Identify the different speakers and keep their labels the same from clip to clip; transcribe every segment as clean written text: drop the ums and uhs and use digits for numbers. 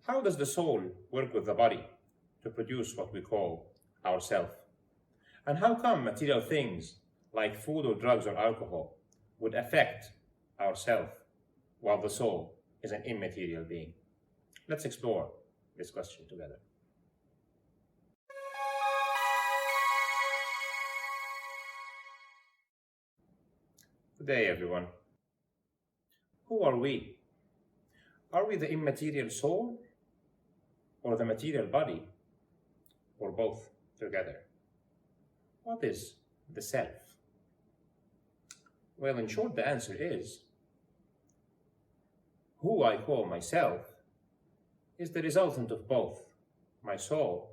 Speaker 1: How does the soul work with the body to produce what we call ourself? And how come material things like food or drugs or alcohol would affect ourself while the soul is an immaterial being? Let's explore this question together. Good day, everyone. Who are we? Are we the immaterial soul or the material body, or both together? What is the self? Well, in short, the answer is who I call myself is the resultant of both my soul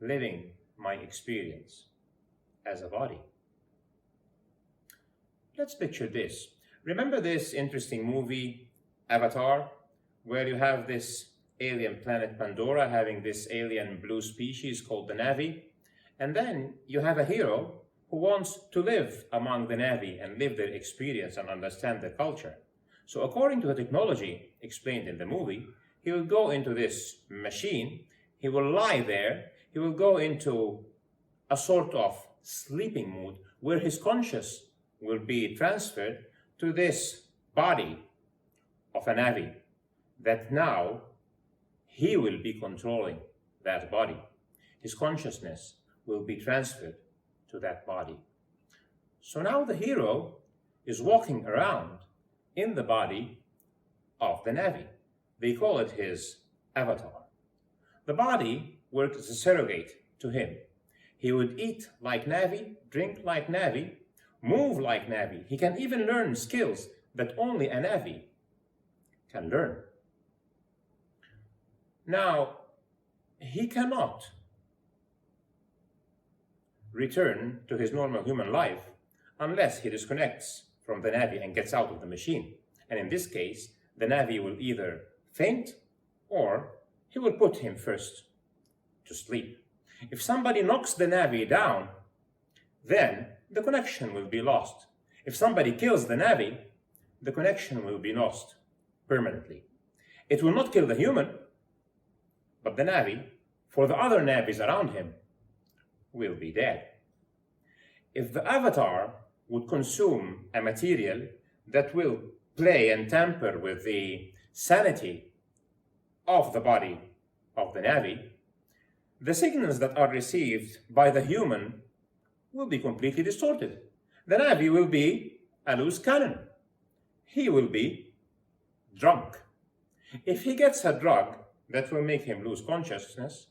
Speaker 1: living my experience as a body. Let's picture this. Remember this interesting movie, Avatar, where you have this alien planet Pandora having this alien blue species called the Na'vi, and then you have a hero who wants to live among the Na'vi and live their experience and understand their culture. So according to the technology explained in the movie, he will go into this machine, he will lie there, he will go into a sort of sleeping mood where his conscious will be transferred to this body of a Na'vi, that now he will be controlling that body. His consciousness will be transferred to that body. So now the hero is walking around in the body of the Na'vi. They call it his avatar. The body works as a surrogate to him. He would eat like Na'vi, drink like Na'vi, move like Na'vi. He can even learn skills that only a Na'vi can learn. Now, he cannot return to his normal human life unless he disconnects from the Na'vi and gets out of the machine. And in this case, the Na'vi will either faint or he will put him first to sleep. If somebody knocks the Na'vi down, then the connection will be lost. If somebody kills the Na'vi, the connection will be lost permanently. It will not kill the human, but the Na'vi, for the other Na'vis around him, will be dead. If the avatar would consume a material that will play and tamper with the sanity of the body of the Na'vi, the signals that are received by the human will be completely distorted. The Na'vi will be a loose cannon. He will be drunk. If he gets a drug that will make him lose consciousness,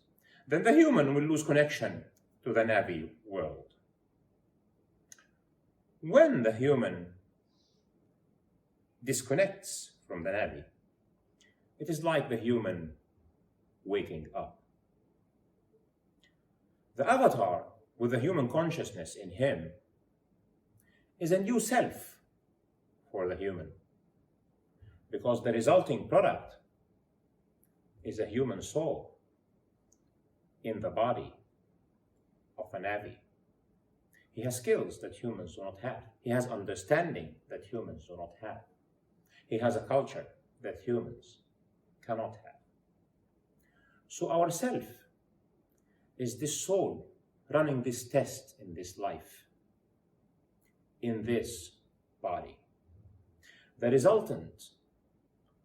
Speaker 1: then the human will lose connection to the Na'vi world. When the human disconnects from the Na'vi, it is like the human waking up. The avatar with the human consciousness in him is a new self for the human, because the resulting product is a human soul in the body of a Na'vi. He has skills that humans do not have. He has understanding that humans do not have. He has a culture that humans cannot have. So our self is this soul running this test in this life, in this body. The resultant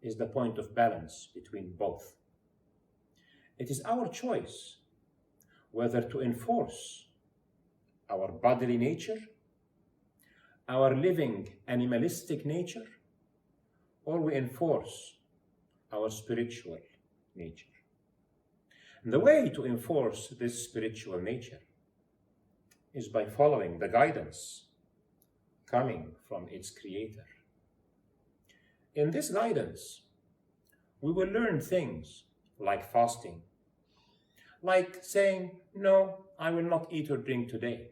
Speaker 1: is the point of balance between both. It is our choice whether to enforce our bodily nature, our living animalistic nature, or we enforce our spiritual nature. And the way to enforce this spiritual nature is by following the guidance coming from its creator. In this guidance, we will learn things like fasting, like saying, no, I will not eat or drink today.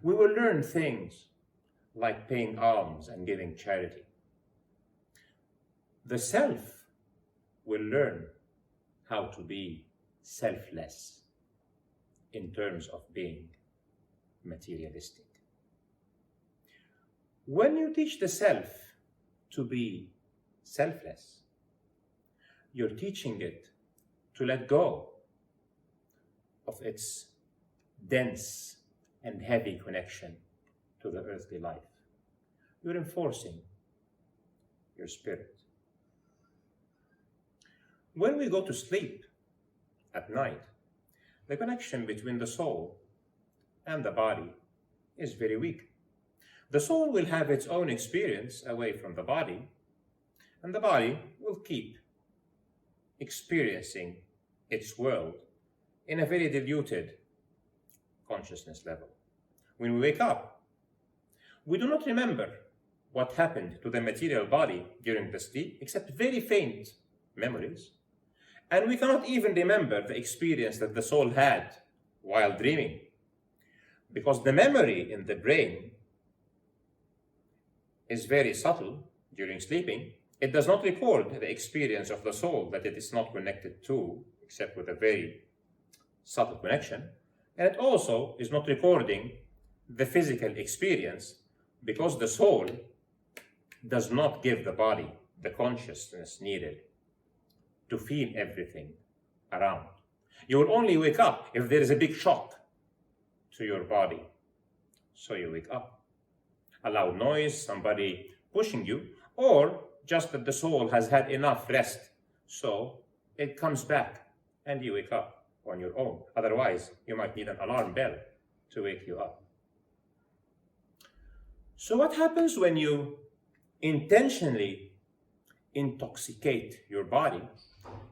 Speaker 1: We will learn things like paying alms and giving charity. The self will learn how to be selfless in terms of being materialistic. When you teach the self to be selfless, you're teaching it to let go of its dense and heavy connection to the earthly life. You're enforcing your spirit. When we go to sleep at night, the connection between the soul and the body is very weak. The soul will have its own experience away from the body, and the body will keep experiencing its world in a very diluted consciousness level. When we wake up, we do not remember what happened to the material body during the sleep, except very faint memories. And we cannot even remember the experience that the soul had while dreaming, because the memory in the brain is very subtle during sleeping. It does not record the experience of the soul that it is not connected to, except with a very subtle connection. And it also is not recording the physical experience, because the soul does not give the body the consciousness needed to feel everything around. You will only wake up if there is a big shock to your body. So you wake up. A loud noise, somebody pushing you, or just that the soul has had enough rest, so it comes back and you wake up on your own. Otherwise, you might need an alarm bell to wake you up. So what happens when you intentionally intoxicate your body?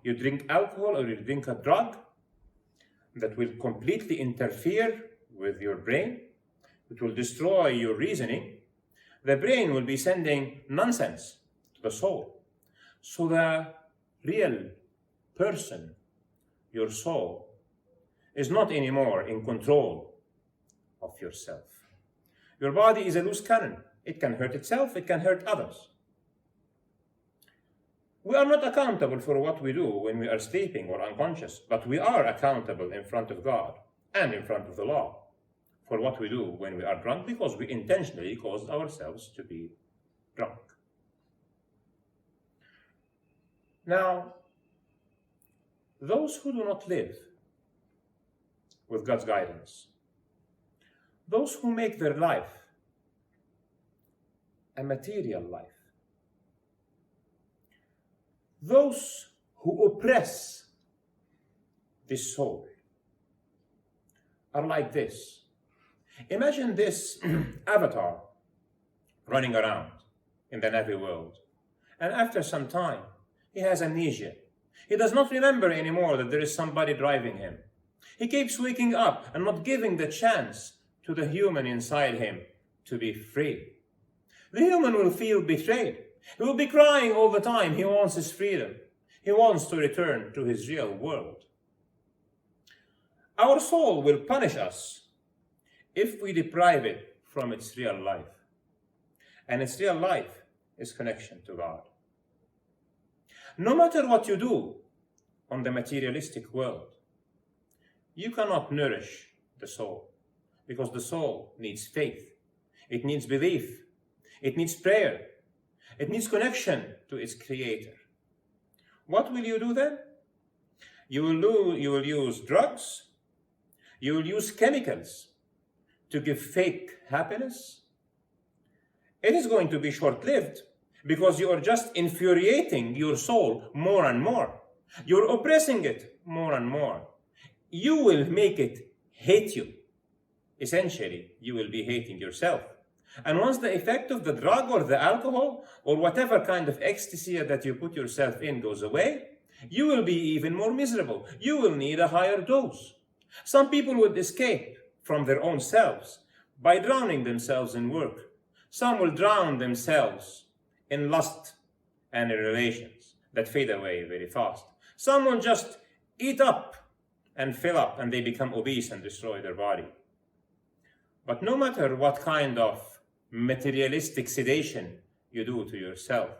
Speaker 1: You drink alcohol or you drink a drug that will completely interfere with your brain. It will destroy your reasoning. The brain will be sending nonsense to the soul. So the real person, your soul, is not anymore in control of yourself. Your body is a loose cannon. It can hurt itself, it can hurt others. We are not accountable for what we do when we are sleeping or unconscious, but we are accountable in front of God and in front of the law for what we do when we are drunk, because we intentionally caused ourselves to be drunk. Now, those who do not live with God's guidance, those who make their life a material life, those who oppress this soul are like this. Imagine this avatar running around in the Navi world, and after some time, he has amnesia. He does not remember anymore that there is somebody driving him. He keeps waking up and not giving the chance to the human inside him to be free. The human will feel betrayed. He will be crying all the time. He wants his freedom. He wants to return to his real world. Our soul will punish us if we deprive it from its real life. And its real life is connection to God. No matter what you do on the materialistic world, you cannot nourish the soul, because the soul needs faith. It needs belief. It needs prayer. It needs connection to its creator. What will you do then? You will use drugs. You will use chemicals to give fake happiness. It is going to be short-lived, because you are just infuriating your soul more and more. You're oppressing it more and more. You will make it hate you. Essentially, you will be hating yourself. And once the effect of the drug or the alcohol or whatever kind of ecstasy that you put yourself in goes away, you will be even more miserable. You will need a higher dose. Some people would escape from their own selves by drowning themselves in work. Some will drown themselves in lust and in relations that fade away very fast. Some will just eat up and fill up, and they become obese and destroy their body. But no matter what kind of materialistic sedation you do to yourself,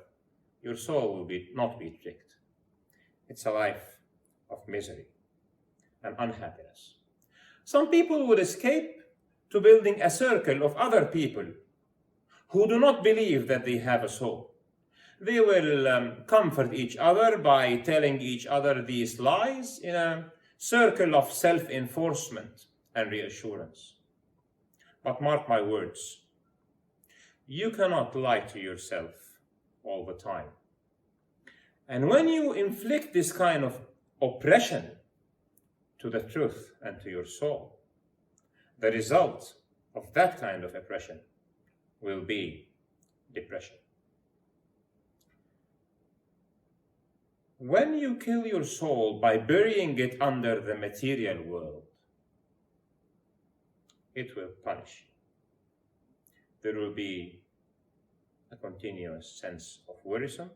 Speaker 1: your soul will not be tricked. It's a life of misery and unhappiness. Some people would escape to building a circle of other people who do not believe that they have a soul. They will comfort each other by telling each other these lies in a circle of self-enforcement and reassurance. But mark my words, you cannot lie to yourself all the time. And when you inflict this kind of oppression to the truth and to your soul, the result of that kind of oppression will be depression. When you kill your soul by burying it under the material world, it will punish you. There will be a continuous sense of worrisome,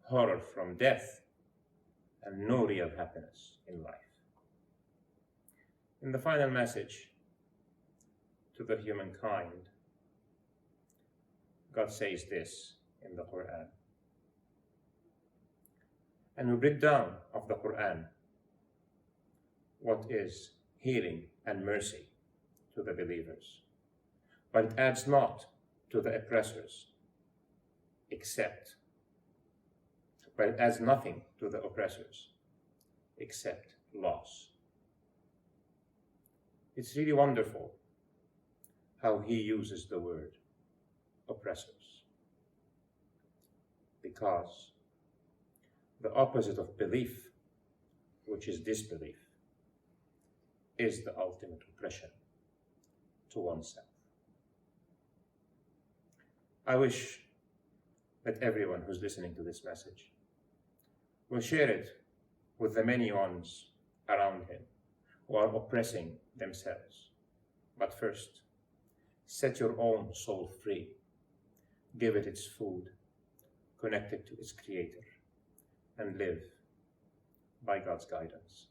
Speaker 1: horror from death, and no real happiness in life. In the final message to the humankind, God says this in the Quran. And we break down of the Quran what is healing and mercy to the believers. But it adds not to the oppressors but it adds nothing to the oppressors except loss. It's really wonderful how he uses the word oppressors, because the opposite of belief, which is disbelief, is the ultimate oppression to oneself. I wish that everyone who's listening to this message will share it with the many ones around him who are oppressing themselves. But first, set your own soul free. Give it its food, connect it to its creator, and live by God's guidance.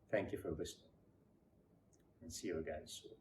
Speaker 1: Thank you for listening, and see you again soon.